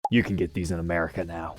You can get these in America now.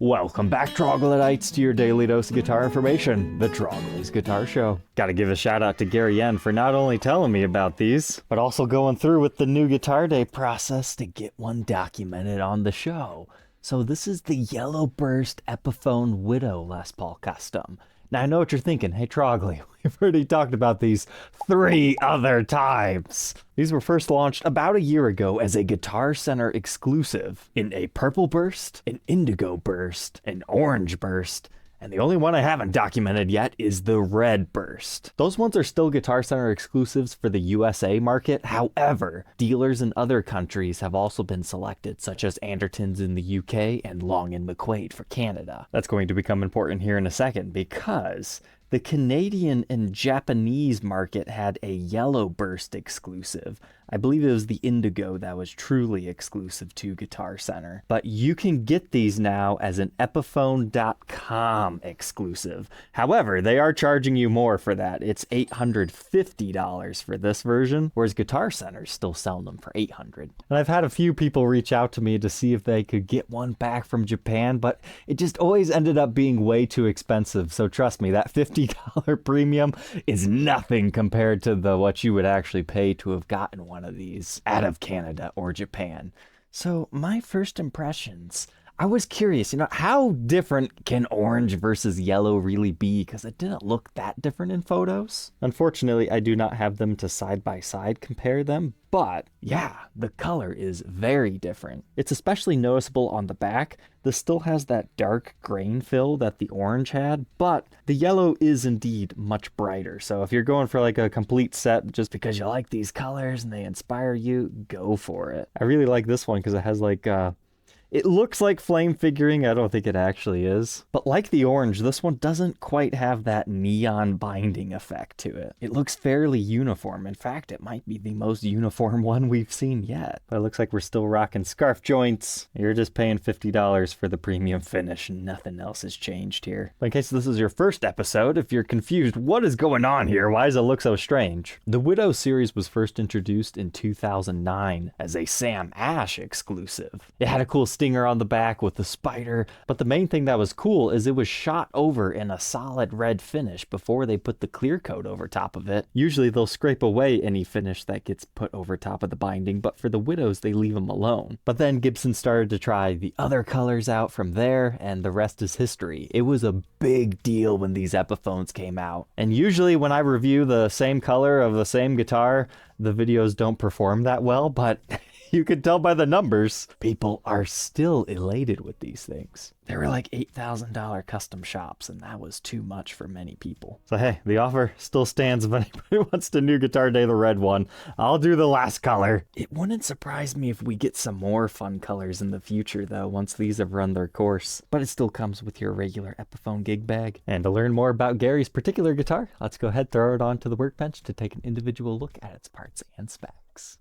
Welcome back, troglodytes, to your daily dose of guitar information, the Trogly's Guitar Show. Gotta give a shout out to Gary Yen for not only telling me about these, but also going through with the new Guitar Day process to get one documented on the show. So this is the Yellow Burst Epiphone Widow Les Paul Custom. Now I know what you're thinking, hey Trogly, we've already talked about these 3 other times. These were first launched about a year ago as a Guitar Center exclusive in a purple burst, an indigo burst, an orange burst, and the only one I haven't documented yet is the red burst. Those ones are still Guitar Center exclusives for the USA market. However, dealers in other countries have also been selected, such as Anderton's in the UK and Long & McQuaid for Canada. That's going to become important here in a second because the Canadian and Japanese market had a yellow burst exclusive. I believe it was the indigo that was truly exclusive to Guitar Center. But you can get these now as an Epiphone.com exclusive. However, they are charging you more for that. It's $850 for this version, whereas Guitar Center's still selling them for $800. And I've had a few people reach out to me to see if they could get one back from Japan, but it just always ended up being way too expensive. So trust me, that $50 premium is nothing compared to what you would actually pay to have gotten one of these out of Canada or Japan. So my first impressions, I was curious, how different can orange versus yellow really be? Because it didn't look that different in photos. Unfortunately, I do not have them to side by side compare them, but yeah, the color is very different. It's especially noticeable on the back. This still has that dark grain fill that the orange had, but the yellow is indeed much brighter. So if you're going for like a complete set just because you like these colors and they inspire you, go for it. I really like this one because it has like it looks like flame figuring. I don't think it actually is. But like the orange, this one doesn't quite have that neon binding effect to it. It looks fairly uniform. In fact, it might be the most uniform one we've seen yet. But it looks like we're still rocking scarf joints. You're just paying $50 for the premium finish. Nothing else has changed here. But in case this is your first episode, if you're confused, what is going on here? Why does it look so strange? The Widow series was first introduced in 2009 as a Sam Ash exclusive. It had a cool stinger on the back with the spider, but the main thing that was cool is it was shot over in a solid red finish before they put the clear coat over top of it. Usually they'll scrape away any finish that gets put over top of the binding, but for the Widows they leave them alone. But then Gibson started to try the other colors out from there, and the rest is history. It was a big deal when these Epiphones came out, and usually when I review the same color of the same guitar, the videos don't perform that well, but you could tell by the numbers, people are still elated with these things. They were like $8,000 custom shops, and that was too much for many people. So hey, the offer still stands if anybody wants the new Guitar Day, the red one. I'll do the last color. It wouldn't surprise me if we get some more fun colors in the future, though, once these have run their course. But it still comes with your regular Epiphone gig bag. And to learn more about Gary's particular guitar, let's go ahead and throw it onto the workbench to take an individual look at its parts and specs.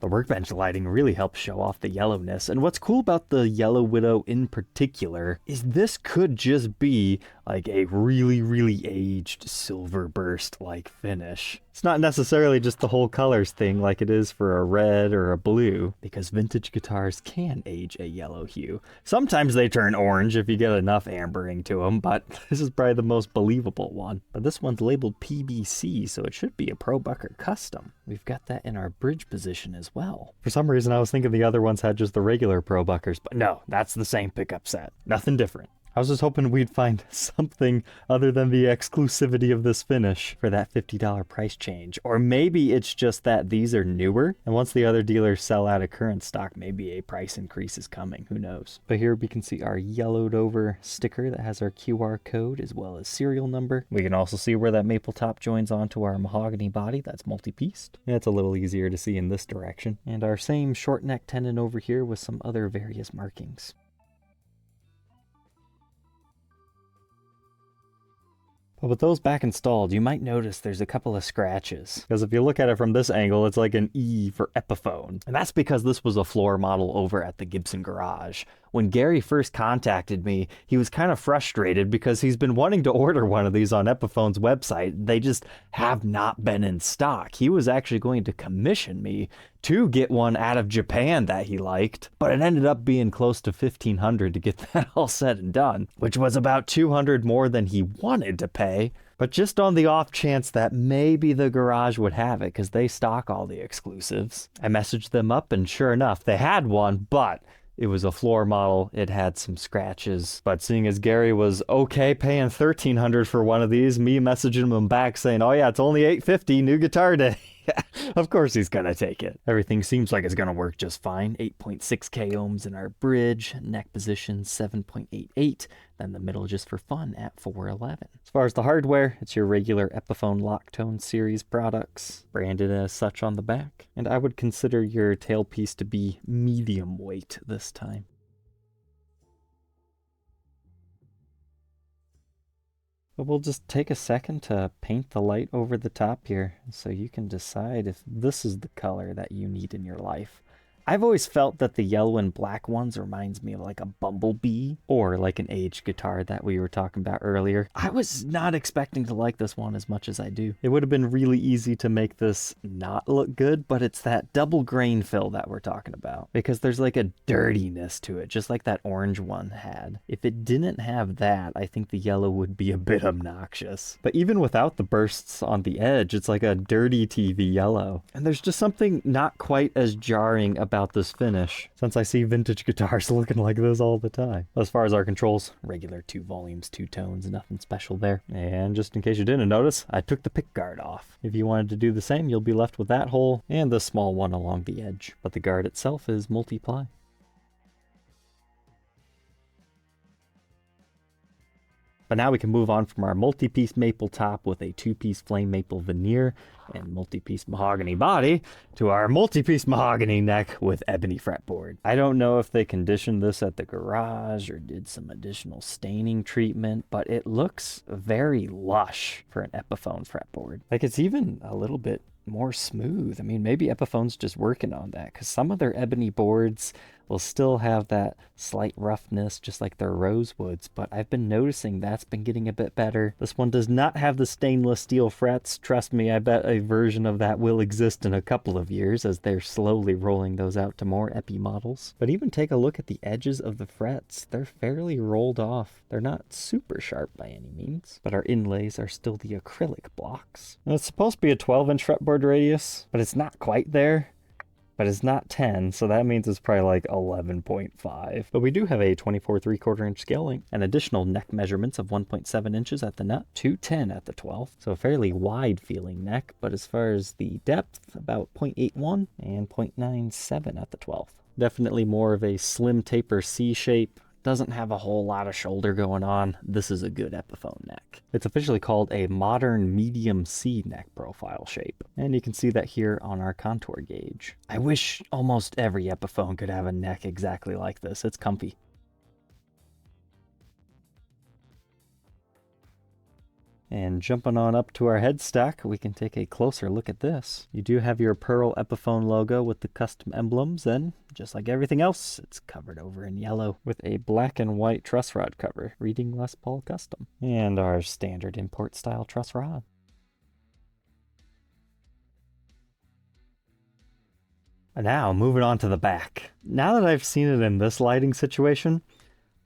The workbench lighting really helps show off the yellowness, and what's cool about the Yellow Widow in particular is this could just be like a really aged silver burst like finish. It's not necessarily just the whole colors thing like it is for a red or a blue, because vintage guitars can age a yellow hue. Sometimes they turn orange if you get enough ambering to them, but this is probably the most believable one. But this one's labeled PBC, so it should be a Pro Bucker custom. We've got that in our bridge position as well. For some reason I was thinking the other ones had just the regular Pro Buckers, but no, that's the same pickup set. Nothing different. I was just hoping we'd find something other than the exclusivity of this finish for that $50 price change. Or maybe it's just that these are newer, and once the other dealers sell out of current stock, maybe a price increase is coming, who knows. But here we can see our yellowed over sticker that has our QR code as well as serial number. We can also see where that maple top joins onto our mahogany body that's multi-pieced. It's a little easier to see in this direction. And our same short neck tenon over here with some other various markings. But with those back installed, you might notice there's a couple of scratches. Because if you look at it from this angle, it's like an E for Epiphone. And that's because this was a floor model over at the Gibson garage. when Gary first contacted me, he was kind of frustrated because he's been wanting to order one of these on Epiphone's website. They just have not been in stock. He was actually going to commission me to get one out of Japan that he liked, but it ended up being close to $1,500 to get that all said and done, which was about $200 more than he wanted to pay. But just on the off chance that maybe the garage would have it, because they stock all the exclusives, I messaged them up, and sure enough, they had one, but it was a floor model. It had some scratches. But seeing as Gary was okay paying $1,300 for one of these, me messaging him back saying, oh yeah, it's only $850, new guitar day. Of course he's gonna take it. Everything seems like it's gonna work just fine. 8.6k ohms in our bridge, neck position 7.88, then the middle just for fun at 411. As far as the hardware, it's your regular Epiphone Locktone series products, branded as such on the back, and I would consider your tailpiece to be medium weight this time. But we'll just take a second to paint the light over the top here so you can decide if this is the color that you need in your life. I've always felt that the yellow and black ones reminds me of like a bumblebee or like an aged guitar that we were talking about earlier. I was not expecting to like this one as much as I do. It would have been really easy to make this not look good, but it's that double grain fill that we're talking about because there's like a dirtiness to it, just like that orange one had. If it didn't have that, I think the yellow would be a bit obnoxious. But even without the bursts on the edge, it's like a dirty TV yellow. And there's just something not quite as jarring about this finish, since I see vintage guitars looking like this all the time. As far as our controls, regular 2 volumes, 2 tones, nothing special there. And just in case you didn't notice, I took the pick guard off. If you wanted to do the same, you'll be left with that hole and the small one along the edge, but the guard itself is multi-ply. But now we can move on from our multi-piece maple top with a 2-piece flame maple veneer and multi-piece mahogany body to our multi-piece mahogany neck with ebony fretboard. I don't know if they conditioned this at the garage or did some additional staining treatment, but it looks very lush for an Epiphone fretboard. Like it's even a little bit more smooth. I mean, maybe Epiphone's just working on that because some of their ebony boards will still have that slight roughness just like their rosewoods, but I've been noticing that's been getting a bit better. This one does not have the stainless steel frets. Trust me, I bet a version of that will exist in a couple of years as they're slowly rolling those out to more Epi models. But even take a look at the edges of the frets. They're fairly rolled off. They're not super sharp by any means, but our inlays are still the acrylic blocks. Now, it's supposed to be a 12-inch fretboard radius, but it's not quite there. But it's not 10, so that means it's probably like 11.5. But we do have a 24 3/4-inch scale length and additional neck measurements of 1.7 inches at the nut, 2.10 at the 12th. So a fairly wide feeling neck, but as far as the depth, about 0.81 and 0.97 at the 12th. Definitely more of a slim taper C shape. Doesn't have a whole lot of shoulder going on. This is a good Epiphone neck. It's officially called a modern medium C neck profile shape. And you can see that here on our contour gauge. I wish almost every Epiphone could have a neck exactly like this. It's comfy. And jumping on up to our headstock, we can take a closer look at this. You do have your Pearl Epiphone logo with the custom emblems, and just like everything else, it's covered over in yellow with a black and white truss rod cover, reading Les Paul Custom. And our standard import style truss rod. And now, moving on to the back. Now that I've seen it in this lighting situation,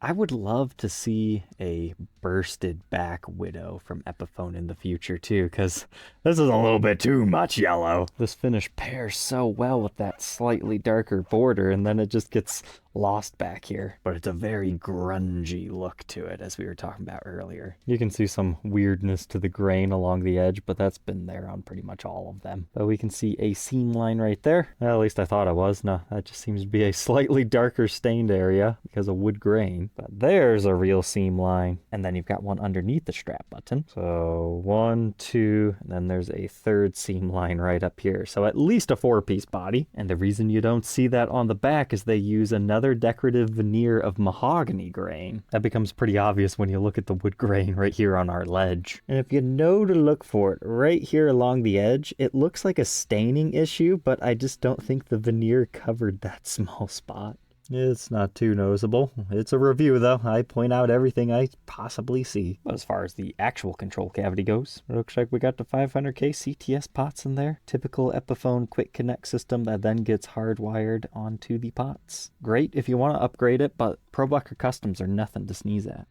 I would love to see a bursted back Widow from Epiphone in the future too, because this is a little bit too much yellow. This finish pairs so well with that slightly darker border, and then it just gets lost back here. But it's a very grungy look to it, as we were talking about earlier. You can see some weirdness to the grain along the edge, but that's been there on pretty much all of them. But we can see a seam line right there. Well, at least I thought it was. No, that just seems to be a slightly darker stained area because of wood grain. But there's a real seam line. And then you've got one underneath the strap button. So 1, 2, and then there's a third seam line right up here. So at least a 4-piece body. And the reason you don't see that on the back is they use another decorative veneer of mahogany grain. That becomes pretty obvious when you look at the wood grain right here on our ledge. And if you know to look for it right here along the edge, it looks like a staining issue, but I just don't think the veneer covered that small spot. It's not too noticeable. It's a review, though. I point out everything I possibly see. As far as the actual control cavity goes, it looks like we got the 500K CTS pots in there. Typical Epiphone quick connect system that then gets hardwired onto the pots. Great if you want to upgrade it, but ProBucker Customs are nothing to sneeze at.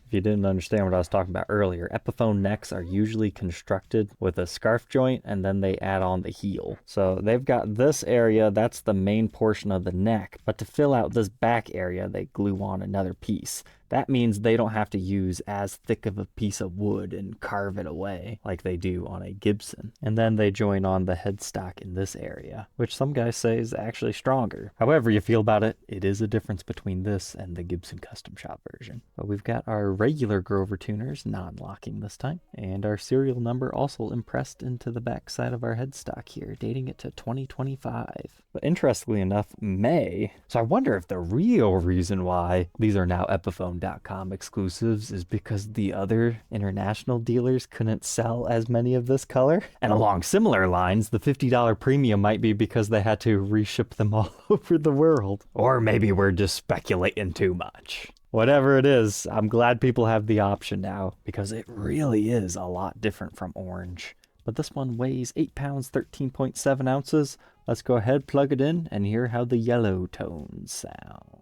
If you didn't understand what I was talking about earlier, Epiphone necks are usually constructed with a scarf joint and then they add on the heel. So they've got this area, that's the main portion of the neck, but to fill out this back area, they glue on another piece. That means they don't have to use as thick of a piece of wood and carve it away like they do on a Gibson. And then they join on the headstock in this area, which some guys say is actually stronger. However you feel about it, it is a difference between this and the Gibson Custom Shop version. But we've got our regular Grover tuners, non-locking this time, and our serial number also impressed into the back side of our headstock here, dating it to 2025. But interestingly enough, May. So I wonder if the real reason why these are now Epiphone.com exclusives is because the other international dealers couldn't sell as many of this color. And along similar lines, the $50 premium might be because they had to reship them all over the world. Or maybe we're just speculating too much. Whatever it is, I'm glad people have the option now because it really is a lot different from orange. But this one weighs 8 pounds, 13.7 ounces. Let's go ahead, plug it in, and hear how the yellow tones sound.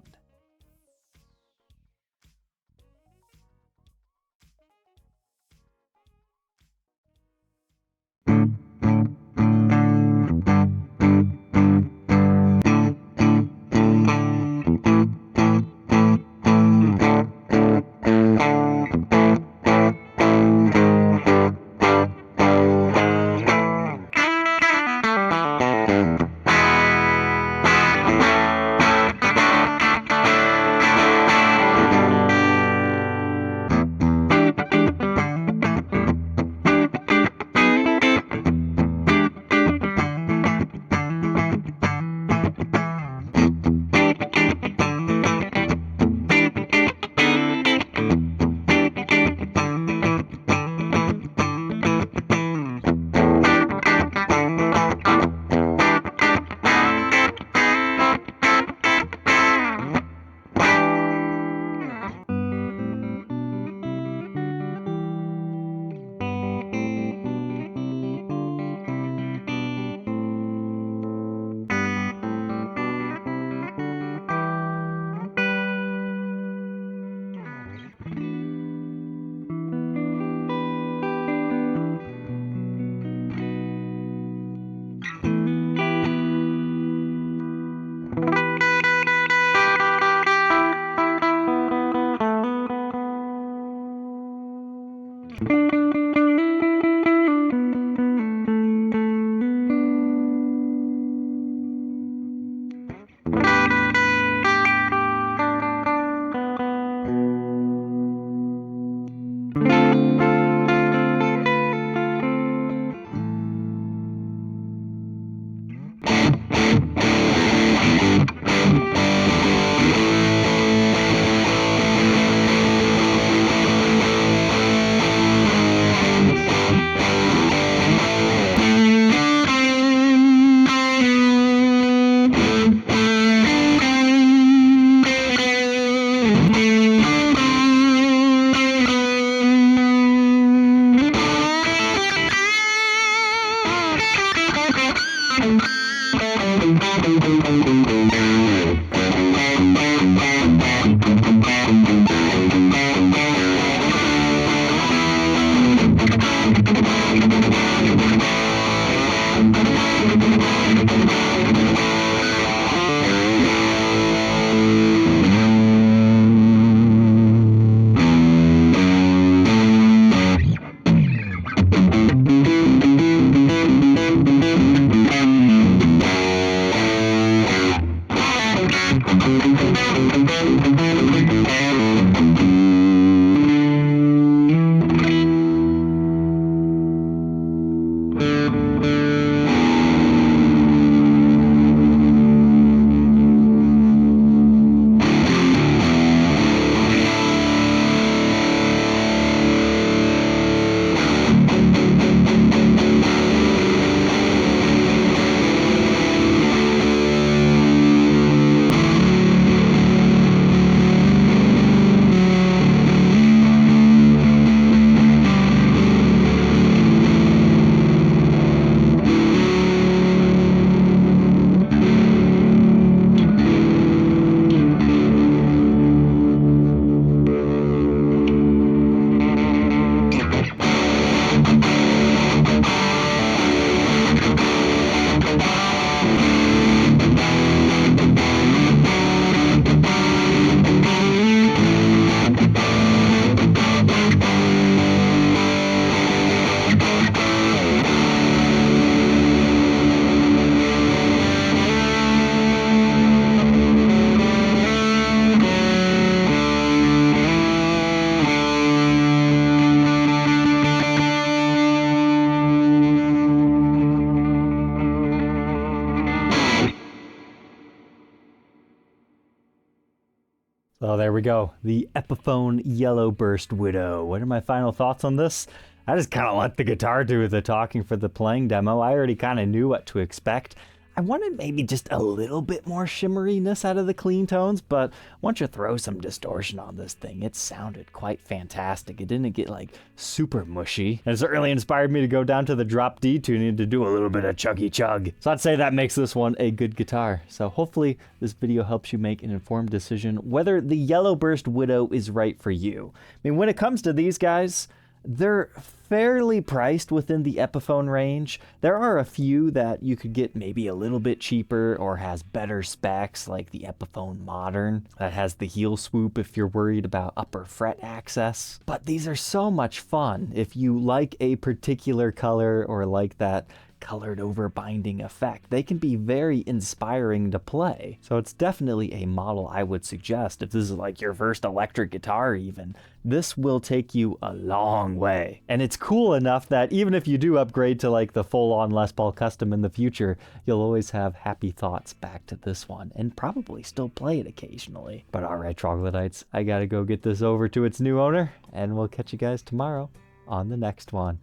there we go. The Epiphone Yellow Burst Widow. What are my final thoughts on this? I just kind of let the guitar do the talking for the playing demo. I already kind of knew what to expect. I wanted maybe just a little bit more shimmeriness out of the clean tones, but once you throw some distortion on this thing, it sounded quite fantastic. It didn't get like super mushy, and it certainly inspired me to go down to the drop D tuning to do a little bit of chuggy chug. So I'd say that makes this one a good guitar. So hopefully this video helps you make an informed decision whether the Yellow Burst Widow is right for you. I mean, when it comes to these guys, they're fairly priced within the Epiphone range. There are a few that you could get maybe a little bit cheaper or has better specs, like the Epiphone Modern that has the heel swoop if you're worried about upper fret access. But these are so much fun if you like a particular color or like that colored over binding effect. They can be very inspiring to play. So it's definitely a model I would suggest if this is like your first electric guitar even. This will take you a long way. And it's cool enough that even if you do upgrade to like the full-on Les Paul Custom in the future, you'll always have happy thoughts back to this one and probably still play it occasionally. But alright, Troglodytes, I gotta go get this over to its new owner, and we'll catch you guys tomorrow on the next one.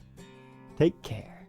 Take care.